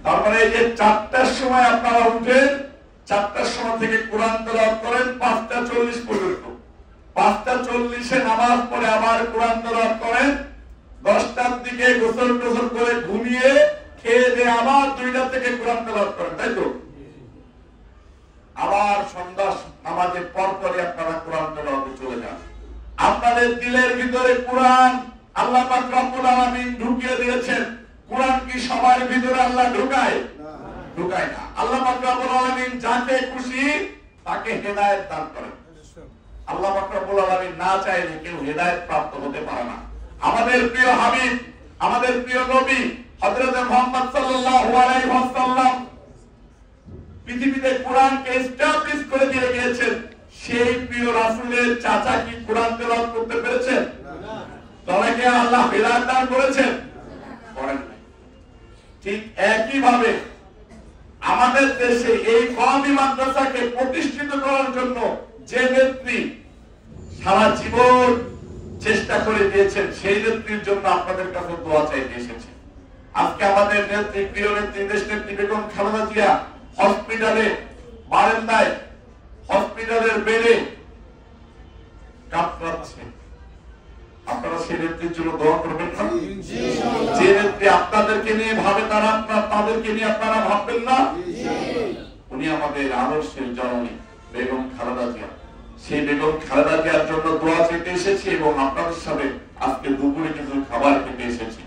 তারপরে এই যে 4টার সময় আপনারা উঠেন, 4টার সময় থেকে কোরআন তেলাওয়াত করেন 5:40 পর্যন্ত। 5:40 নামাজ পড়ে আবার কোরআন তেলাওয়াত করেন। 10টার দিকে গোসল টোসল করে ঘুমিয়ে খেয়ে দিয়ে আবার 2টা থেকে কোরআন তেলাওয়াত করেন, তাই তো? আবার সন্ধ্যা নামাজের পরপরই আপনারা কোরআন তেলাওয়াতে চলে যান। আপনাদের দিলের ভিতরে কোরআন আল্লাহ পাক রব্বুল আলামিন ঢুকিয়ে দিয়েছেন। কোরআন কি সবার ভিতরে আল্লাহ ঢুকায়? ঢুকায় না। আল্লাহ পাক রব্বুল আলামিন যাকে খুশি তাকে হেদায়েত দান করেন। আল্লাহ পাক রব্বুল আলামিন না চাইলে কেউ হেদায়েত প্রাপ্ত হতে পারে না। আমাদের প্রিয় হাবিব, আমাদের প্রিয় নবী হযরত মুহাম্মদ সাল্লাল্লাহু আলাইহি ওয়াসাল্লাম পৃথিবীতে কোরআনকে এস্টাবলিশ করে দিয়ে গিয়েছেন। সেই প্রিয় রাসূলের চাচা কি কোরআন তেলাওয়াত করতে পেরেছেন? না। তবে কি আল্লাহ হেদায়েত দান করেছেন? করেন নাই। ঠিক একই ভাবে আমাদের দেশে এই কওমি মাদ্রাসাকে প্রতিষ্ঠিত করার জন্য যে নেত্রী সারা জীবন চেষ্টা করে দিয়েছেন, সেই নেত্রীর জন্য আপনাদের কাছে দোয়া চাইতে এসেছি। আজকে আমাদের নেত্রী, প্রিয় নেত্রী, দেশ নেত্রী বেগম খালেদা জিয়া হসপিটালে বারান্দায়, হসপিটালের বেডে কাতরাচ্ছে। আপনারা সেই নেত্রীর জন্য দোয়া করবেন না? যে নেত্রী আপনাদেরকে নিয়ে ভাবে তারা তাদেরকে নিয়ে আপনারা ভাববেন না? উনি আমাদের আদর্শের জননী বেগম খালেদা জিয়া। সেই বেগম খালেদা জিয়ার জন্য দোয়া চেতে এসেছি এবং আপনাদের সাথে আজকে দুপুরে কিছু খাবার খেতে এসেছি।